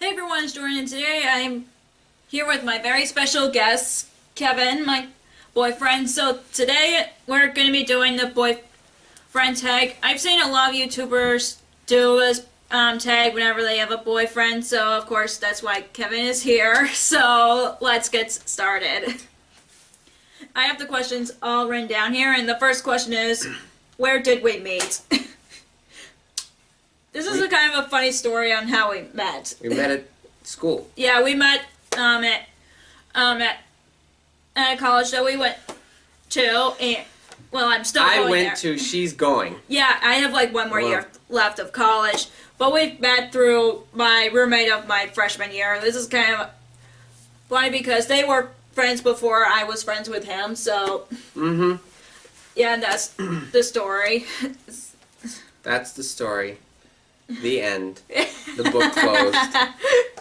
Hey everyone, it's Jordan, and today I'm here with my very special guest, Kevin, my boyfriend. So today we're going to be doing the boyfriend tag. I've seen a lot of YouTubers do this tag whenever they have a boyfriend, so of course that's why Kevin is here. So let's get started. I have the questions all written down here, and the first question is, where did we meet? This is a kind of a funny story on how we met. We met at school. Yeah, we met at a college that we went to, and well, I'm still going I went there. to She's Going. Yeah, I have like one more year left of college, but we met through my roommate of my freshman year. This is kind of funny because they were friends before I was friends with him, so yeah, that's the story. That's the story. The end. The book closed.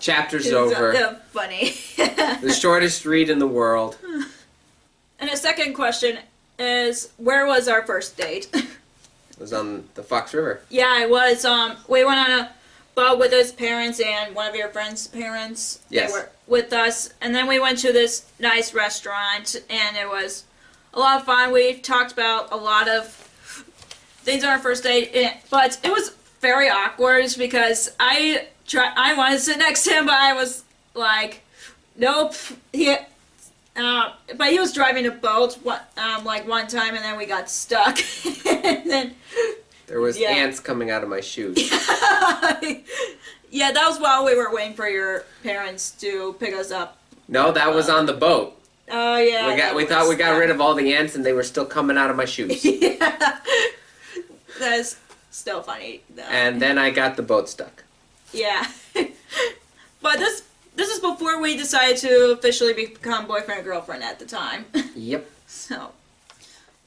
Chapter's over. Funny. The shortest read in the world. And the second question is, where was our first date? It was on the Fox River. Yeah, it was. We went on a boat with his parents and one of your friends' parents. Yes. They were with us. And then we went to this nice restaurant, and it was a lot of fun. We talked about a lot of things on our first date, but it was very awkward because I wanted to sit next to him, but I was like, nope. But he was driving a boat like one time, and then we got stuck. And then there was ants coming out of my shoes. Yeah, that was while we were waiting for your parents to pick us up. No, that was on the boat. Oh yeah. We thought we got rid of all the ants, and they were still coming out of my shoes. Yeah. That's still funny though. And then I got the boat stuck. Yeah. But this is before we decided to officially become boyfriend and girlfriend at the time. Yep. So,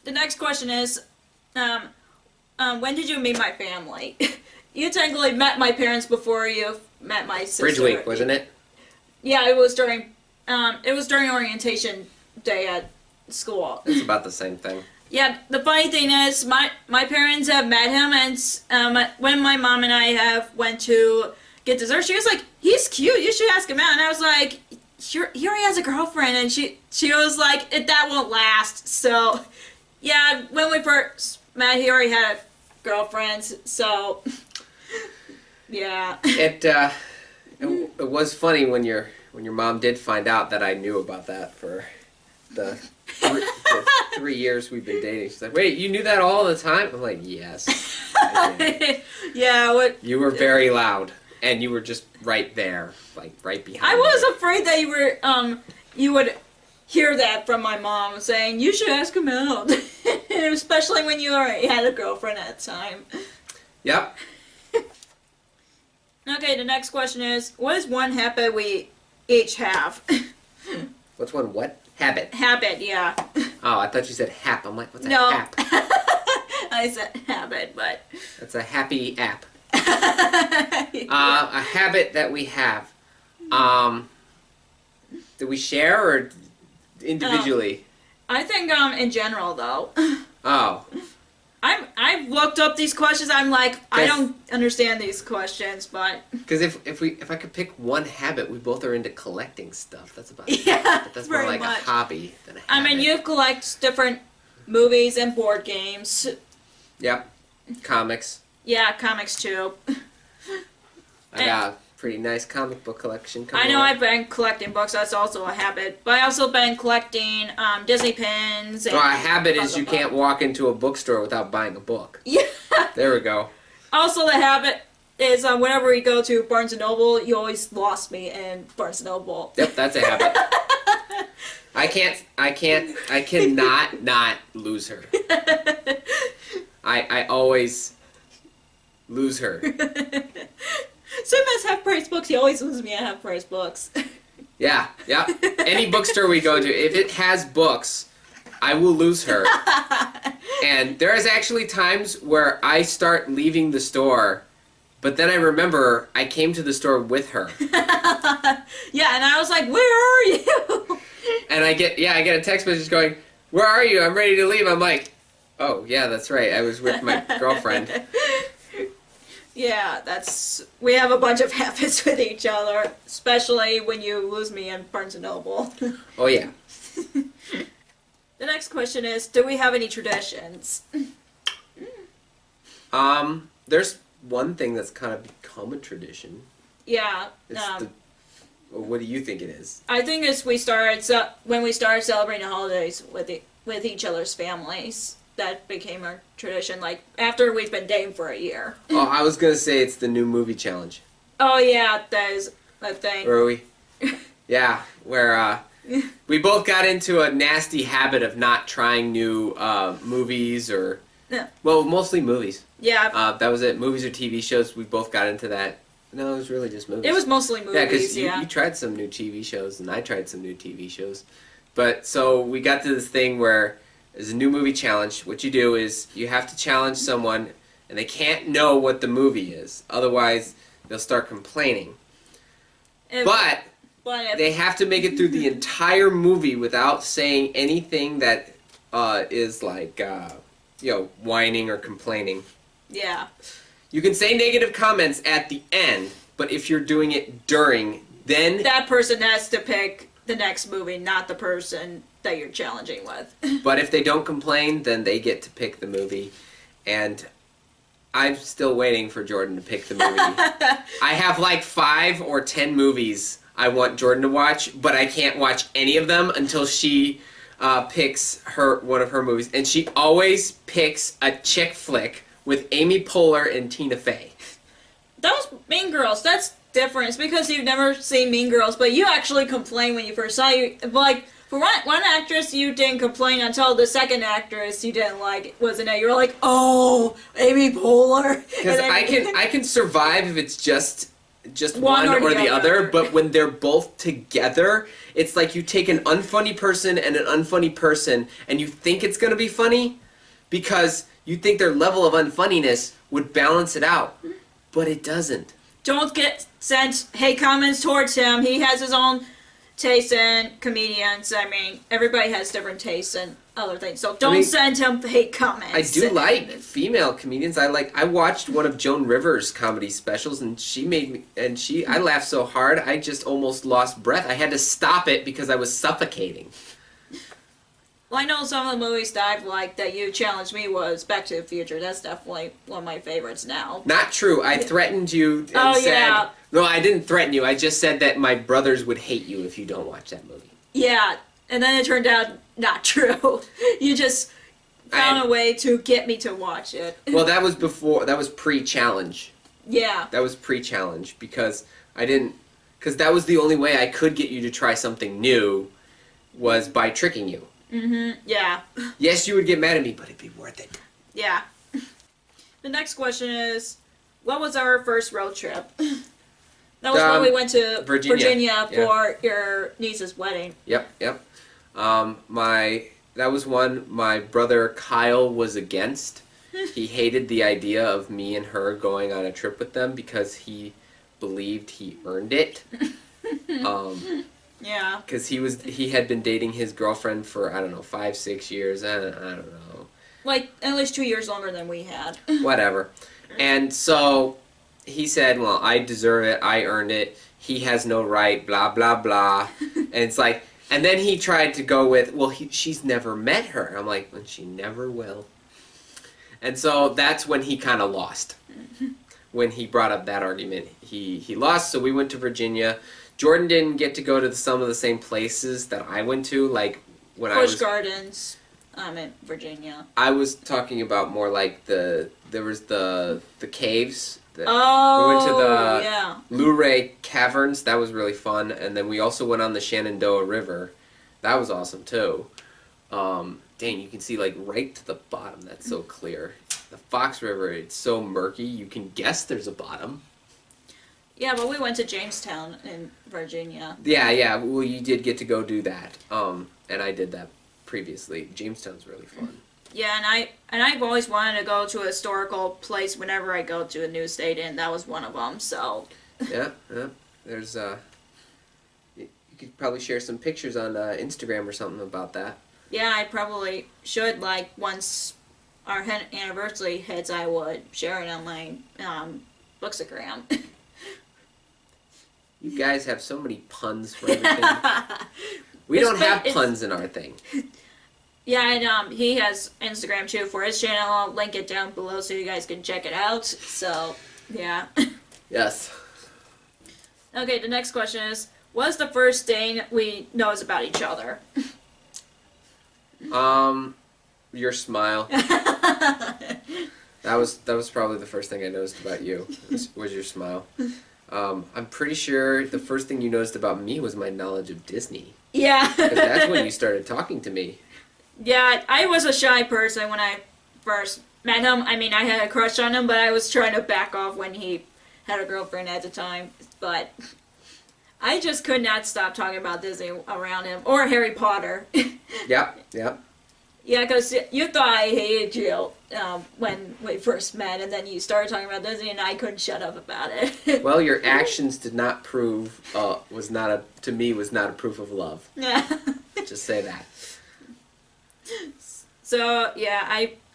the next question is, when did you meet my family? You technically met my parents before you met my sister. Bridge week, wasn't it? Yeah, it was during orientation day at school. It's about the same thing. Yeah, the funny thing is, my parents have met him, and when my mom and I went to get dessert, she was like, "He's cute. You should ask him out." And I was like, "He already has a girlfriend," and she was like, "That won't last." So, yeah, when we first met, he already had a girlfriend. So, yeah. It was funny when your mom did find out that I knew about that for the 3 years we've been dating. She's like, "Wait, you knew that all the time?" I'm like, "Yes, I did." Yeah. You were very loud, and you were just right there, like right behind I me. was afraid that you would hear that from my mom saying, "You should ask him out," especially when you already had a girlfriend at the time. Yep. Okay, the next question is, what is one habit we each have? What's one what? Habit. Habit, yeah. Oh, I thought you said hap. I'm like, what's a No. hap? I said habit, but... That's a happy app. A habit that we have. Do we share or individually? I think in general, though. Oh. I've looked up these questions. I'm like, I don't understand these questions, but because if I could pick one habit, we both are into collecting stuff. That's about it. Yeah, But that's more like much. a hobby than a habit. I mean, you collect different movies and board games. Yep. Comics. Yeah, comics too. I got a pretty nice comic book collection. I know I've been collecting books. That's also a habit. But I also been collecting Disney pins. And a habit is you can't walk into a bookstore without buying a book. Yeah. There we go. Also, the habit is whenever we go to Barnes & Noble, you always lost me in Barnes & Noble. Yep, that's a habit. I cannot not lose her. I always lose her. Same as half-price books, he always loses me at half-price books. Yeah. Any bookstore we go to, if it has books, I will lose her. And there is actually times where I start leaving the store, but then I remember I came to the store with her. Yeah, and I was like, "Where are you?" And I get a text message going, "Where are you? I'm ready to leave." I'm like, "Oh, yeah, that's right. I was with my girlfriend." Yeah, we have a bunch of habits with each other, especially when you lose me in Barnes and Noble. Oh yeah. The next question is, do we have any traditions? There's one thing that's kind of become a tradition. Yeah. What do you think it is? I think it's when we started celebrating the holidays with each other's families. That became our tradition, like, after we've been dating for a year. Oh, I was gonna say it's the new movie challenge. Oh, yeah, that is a thing. Where we? Yeah, where we both got into a nasty habit of not trying new movies or... Yeah. Well, mostly movies. Yeah. That was it. Movies or TV shows, we both got into that. No, it was really just movies. It was mostly movies, yeah. Because you tried some new TV shows, and I tried some new TV shows. But, so, we got to this thing where... There's a new movie challenge. What you do is you have to challenge someone, and they can't know what the movie is. Otherwise, they'll start complaining. But they have to make it through the entire movie without saying anything that is like, whining or complaining. Yeah. You can say negative comments at the end, but if you're doing it during, then... That person has to pick the next movie, not the person that you're challenging with. But if they don't complain, then they get to pick the movie. And I'm still waiting for Jordan to pick the movie. I have like 5 or 10 movies I want Jordan to watch, but I can't watch any of them until she picks one of her movies. And she always picks a chick flick with Amy Poehler and Tina Fey. That was Mean Girls. That's different. It's because you've never seen Mean Girls, but you actually complained when you first saw it. Like, for one actress, you didn't complain until the second actress you didn't like wasn't it. You were like, oh, Amy Poehler. Because I can survive if it's just one or the other, but when they're both together, it's like you take an unfunny person and an unfunny person, and you think it's going to be funny because you think their level of unfunniness would balance it out, but it doesn't. Don't send hate comments towards him. He has his own taste in comedians. I mean, everybody has different tastes in other things. So don't send him hate comments. I do like female comedians. I watched one of Joan Rivers' comedy specials, and I laughed so hard I just almost lost breath. I had to stop it because I was suffocating. Well, I know some of the movies that I've liked that you challenged me was Back to the Future. That's definitely one of my favorites now. Not true. I threatened you and said... Yeah. No, I didn't threaten you. I just said that my brothers would hate you if you don't watch that movie. Yeah, and then it turned out not true. You just found a way to get me to watch it. Well, that was pre-challenge. Yeah. That was pre-challenge because because that was the only way I could get you to try something new was by tricking you. Mm-hmm, yeah. Yes, you would get mad at me, but it'd be worth it. Yeah. The next question is, what was our first road trip? That was when we went to Virginia for your niece's wedding. Yep. That was one my brother Kyle was against. He hated the idea of me and her going on a trip with them because he believed he earned it. Yeah. Because he had been dating his girlfriend for, 5-6 years. I don't know. Like, at least 2 years longer than we had. Whatever. And so he said, well, I deserve it. I earned it. He has no right, blah, blah, blah. And it's like, and then he tried to go with, well, she's never met her. I'm like, well, she never will. And so that's when he kind of lost. When he brought up that argument, he lost. So we went to Virginia. Jordan didn't get to go to some of the same places that I went to, like when I was... Busch Gardens, in Virginia. I was talking about more like there was the caves. We went to the Luray Caverns. That was really fun. And then we also went on the Shenandoah River. That was awesome too. Dang, you can see like right to the bottom. That's so clear. The Fox River, it's so murky. You can guess there's a bottom. Yeah, but we went to Jamestown in Virginia. Yeah. Well, you did get to go do that. And I did that previously. Jamestown's really fun. Yeah, and I've always wanted to go to a historical place whenever I go to a new state, and that was one of them. So. Yeah. There's you could probably share some pictures on Instagram or something about that. Yeah, I probably should. Like once our anniversary hits, I would share it on my bookstagram. You guys have so many puns for everything. We don't have puns in our thing. Yeah, and he has Instagram too for his channel. I'll link it down below so you guys can check it out. So, yeah. Yes. Okay, the next question is, what's the first thing we knows about each other? Your smile. That was probably the first thing I noticed about you, was your smile. I'm pretty sure the first thing you noticed about me was my knowledge of Disney. Yeah. 'Cause that's when you started talking to me. Yeah, I was a shy person when I first met him. I mean, I had a crush on him, but I was trying to back off when he had a girlfriend at the time. But I just could not stop talking about Disney around him. Or Harry Potter. Yep. Yeah, because you thought I hated you when we first met, and then you started talking about Disney, and I couldn't shut up about it. Well, your actions did not prove, was not a proof of love. Yeah. Just say that. So, yeah,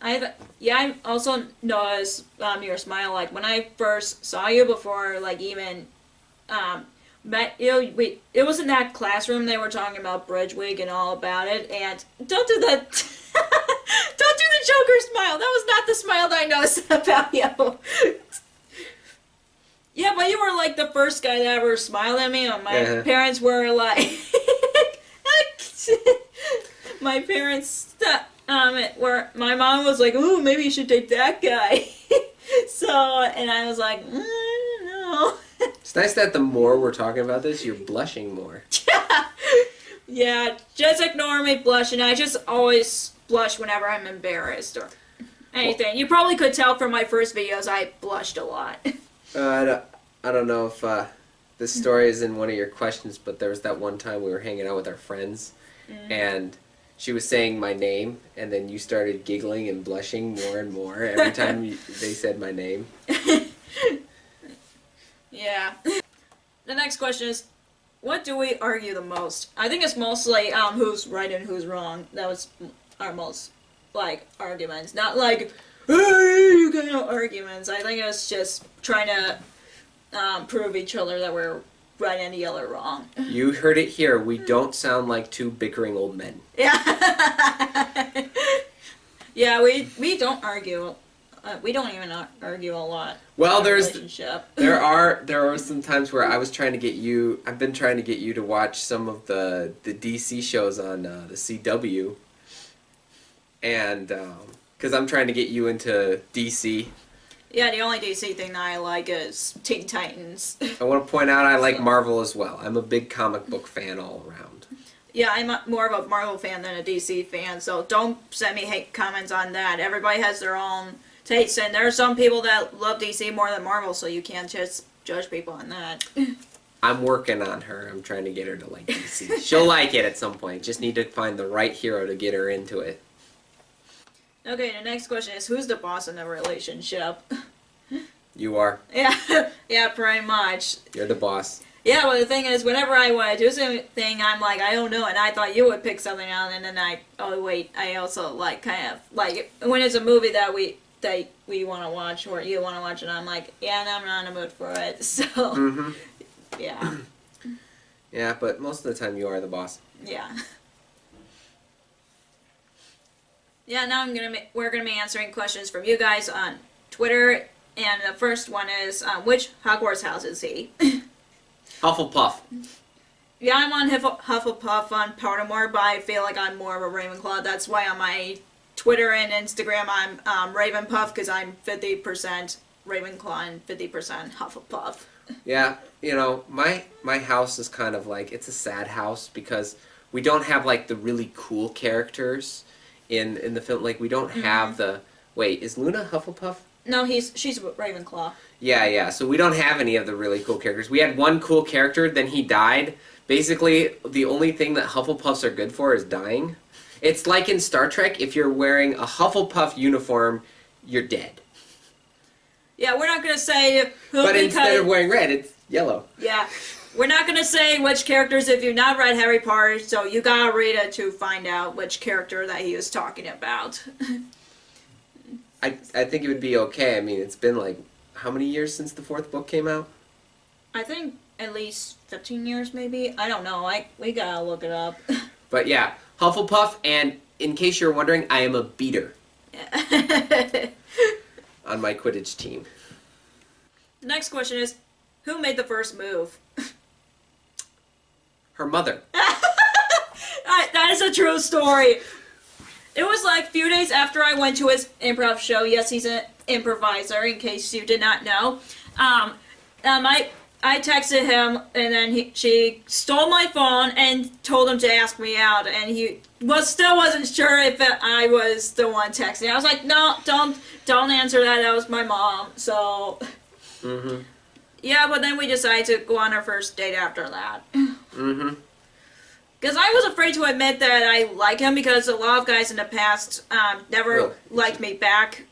I also noticed your smile. Like, when I first saw you before, like, even met you, it was in that classroom they were talking about Bridge Week and all about it, and don't do that. Don't do the Joker smile. That was not the smile that I noticed about you. Yeah, but you were like the first guy that ever smiled at me, and my parents were like, my parents, my mom was like, ooh, maybe you should date that guy. So, and I was like, no. It's nice that the more we're talking about this, you're blushing more. Yeah, just ignore me blushing. I just always blush whenever I'm embarrassed or anything. You probably could tell from my first videos I blushed a lot. I don't know if this story is in one of your questions, but there was that one time we were hanging out with our friends, and she was saying my name, and then you started giggling and blushing more and more every time they said my name. Yeah. The next question is, what do we argue the most? I think it's mostly who's right and who's wrong. That was our most, like, arguments. Not like, hey, you kind of arguments. I think it's just trying to prove each other that we're right and the other wrong. You heard it here. We don't sound like two bickering old men. Yeah. Yeah, we don't argue. We don't even argue a lot. Well, there are some times where I've been trying to get you to watch some of the DC shows on the CW, and because I'm trying to get you into DC. Yeah, the only DC thing that I like is Teen Titans. I want to point out I like Marvel as well. I'm a big comic book fan all around. Yeah, I'm more of a Marvel fan than a DC fan, so don't send me hate comments on that. Everybody has their own tastes, and there are some people that love DC more than Marvel, so you can't just judge people on that. I'm working on her. I'm trying to get her to like DC. She'll like it at some point. Just need to find the right hero to get her into it. Okay, the next question is, who's the boss in the relationship? You are. Yeah, yeah, pretty much. You're the boss. Yeah, but the thing is, whenever I want to do something, I'm like, I don't know, and I thought you would pick something out, and then I also, like, kind of, like, when it's a movie that we want to watch, or you want to watch it, I'm like, yeah, no, I'm not in the mood for it, so, yeah. Yeah, but most of the time you are the boss. Yeah. Yeah, now we're gonna be answering questions from you guys on Twitter, and the first one is, which Hogwarts house is he? Hufflepuff. Yeah, I'm on Hufflepuff on Pottermore, but I feel like I'm more of a Ravenclaw. That's why on my Twitter and Instagram I'm Ravenpuff, because I'm 50% Ravenclaw and 50% Hufflepuff. Yeah, you know, my house is kind of like, it's a sad house because we don't have like the really cool characters in the film. Like we don't have the, wait, is Luna Hufflepuff? No, she's Ravenclaw. Yeah, so we don't have any of the really cool characters. We had one cool character, then he died. Basically, the only thing that Hufflepuffs are good for is dying. It's like in Star Trek, if you're wearing a Hufflepuff uniform, you're dead. Yeah, we're not going to say who, but instead of wearing red, it's yellow. Yeah. We're not going to say which characters if you've not read Harry Potter, so you gotta read it to find out which character that he was talking about. I think it would be okay. I mean, it's been like, how many years since the fourth book came out? I think at least 15 years, maybe. I don't know. We gotta look it up. But yeah, Hufflepuff, and in case you're wondering, I am a beater on my Quidditch team. The next question is, who made the first move? Her mother. That is a true story. It was like a few days after I went to his improv show. Yes, he's an improviser, in case you did not know. I texted him, and then she stole my phone and told him to ask me out, and he still wasn't sure if I was the one texting. I was like, no, don't answer that. That was my mom. So, yeah, but then we decided to go on our first date after that. Because I was afraid to admit that I like him, because a lot of guys in the past never liked me back.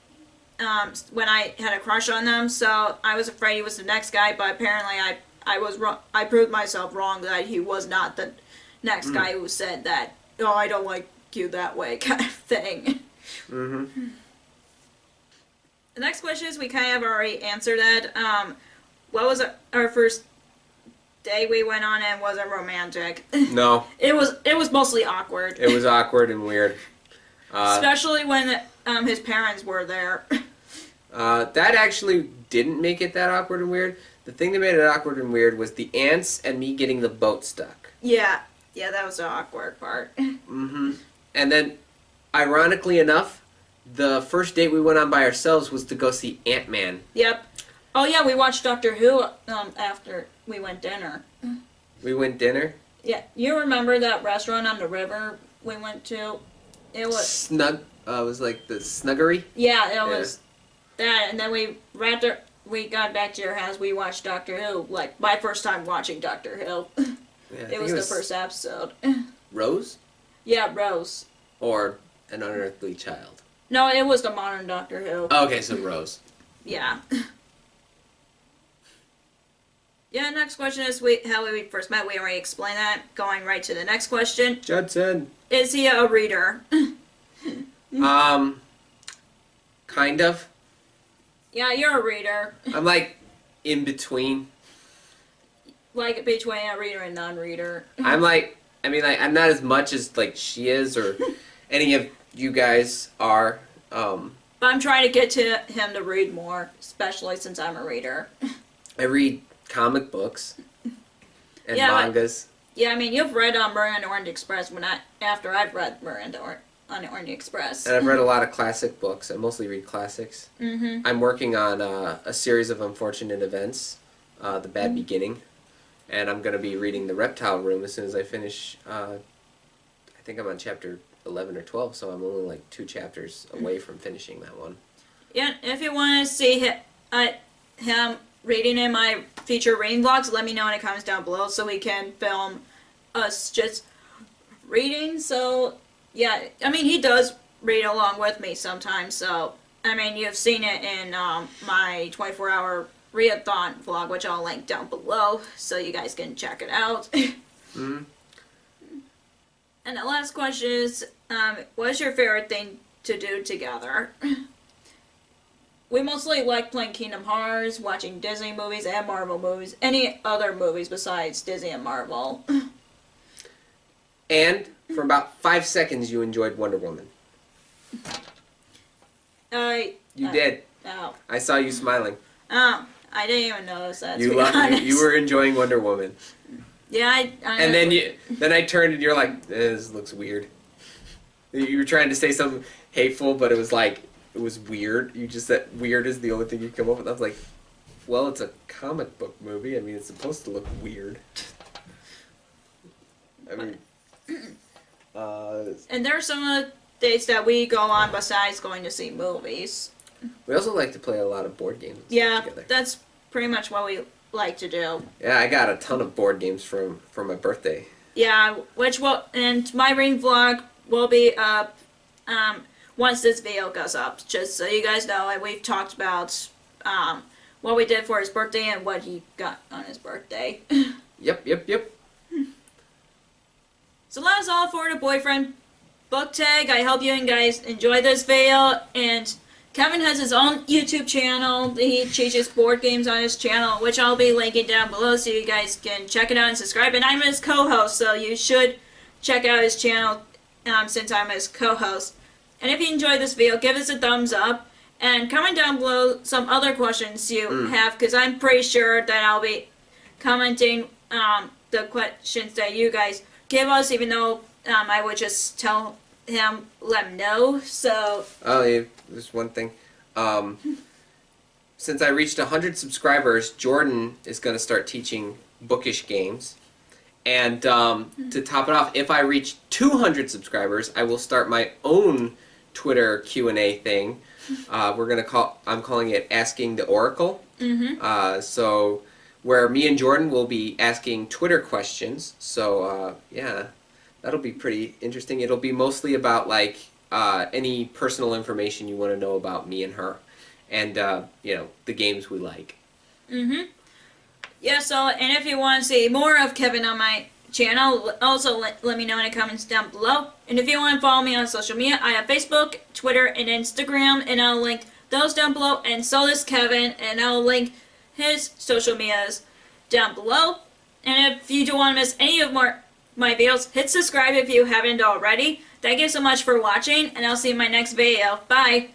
When I had a crush on them, so I was afraid he was the next guy, but apparently I was wrong. I proved myself wrong, that he was not the next guy who said that, oh, I don't like you that way, kind of thing. The next question is, we kind of already answered that. What was our first day we went on, and was it romantic? No. It was mostly awkward. It was awkward and weird. Especially when his parents were there. That actually didn't make it that awkward and weird. The thing that made it awkward and weird was the ants and me getting the boat stuck. Yeah, that was the awkward part. And then, ironically enough, the first date we went on by ourselves was to go see Ant-Man. Yep. Oh yeah, we watched Doctor Who after we went dinner. We went dinner? Yeah, you remember that restaurant on the river we went to? It was it was like the Snuggery? Yeah, it was that, and then we got back to your house, we watched Doctor Who, like my first time watching Doctor Who. Yeah, it was the first episode. Rose? Yeah, Rose. Or An Unearthly Child? No, it was the modern Doctor Who. Okay, so Rose. Yeah. Yeah, next question is how we first met. We already explained that. Going right to the next question. Judson. Is he a reader? Kind of. Yeah, you're a reader. I'm like in between. Like between a reader and non-reader. I'm like, I'm not as much as like she is or any of you guys are. But I'm trying to get to him to read more, especially since I'm a reader. I read comic books and mangas. You've read Miranda and Orange Express after I've read Miranda on Orange Express. And I've read a lot of classic books. I mostly read classics. I'm working on a series of unfortunate events, The Bad Beginning, and I'm going to be reading The Reptile Room as soon as I finish. I think I'm on chapter 11 or 12, so I'm only like 2 chapters away from finishing that one. Yeah, if you want to see him reading in my feature reading vlogs, let me know in the comments down below so we can film us just reading. So, yeah, he does read along with me sometimes, so, you've seen it in my 24-hour readathon vlog, which I'll link down below, so you guys can check it out. And the last question is, what's your favorite thing to do together? We mostly like playing Kingdom Hearts, watching Disney movies and Marvel movies, any other movies besides Disney and Marvel. And for about 5 seconds you enjoyed Wonder Woman. You did. Oh. I saw you smiling. Oh, I didn't even notice that, you were enjoying Wonder Woman. Yeah, and then I turned and you're like, this looks weird. You were trying to say something hateful, but it was like, it was weird. You just said weird is the only thing you come up with. I was like, well, it's a comic book movie. It's supposed to look weird. And there are some of the dates that we go on besides going to see movies. We also like to play a lot of board games together. That's pretty much what we like to do. Yeah, I got a ton of board games from my birthday. Yeah, and my reading vlog will be up once this video goes up, just so you guys know. And we've talked about what we did for his birthday and what he got on his birthday. Yep. So that's all for the boyfriend book tag. I hope you guys enjoyed this video, and Kevin has his own YouTube channel. He teaches board games on his channel, which I'll be linking down below so you guys can check it out and subscribe. And I'm his co-host, so you should check out his channel since I'm his co-host. And if you enjoyed this video, give us a thumbs up. And comment down below some other questions you have, because I'm pretty sure that I'll be commenting the questions that you guys give us, even though I would just tell him, let him know. So. Oh, yeah, there's one thing. Since I reached 100 subscribers, Jordan is going to start teaching bookish games. And to top it off, if I reach 200 subscribers, I will start my own Twitter Q&A thing. I'm calling it Asking the Oracle. So where me and Jordan will be asking Twitter questions. So yeah, that'll be pretty interesting. It'll be mostly about like any personal information you want to know about me and her, and you know, the games we like. Yeah. So, and if you want to see more of Kevin on my channel, also let me know in the comments down below. And if you want to follow me on social media, I have Facebook, Twitter, and Instagram, and I'll link those down below, and so does Kevin, and I'll link his social medias down below. And if you don't want to miss any of my videos, hit subscribe if you haven't already. Thank you so much for watching, and I'll see you in my next video. Bye!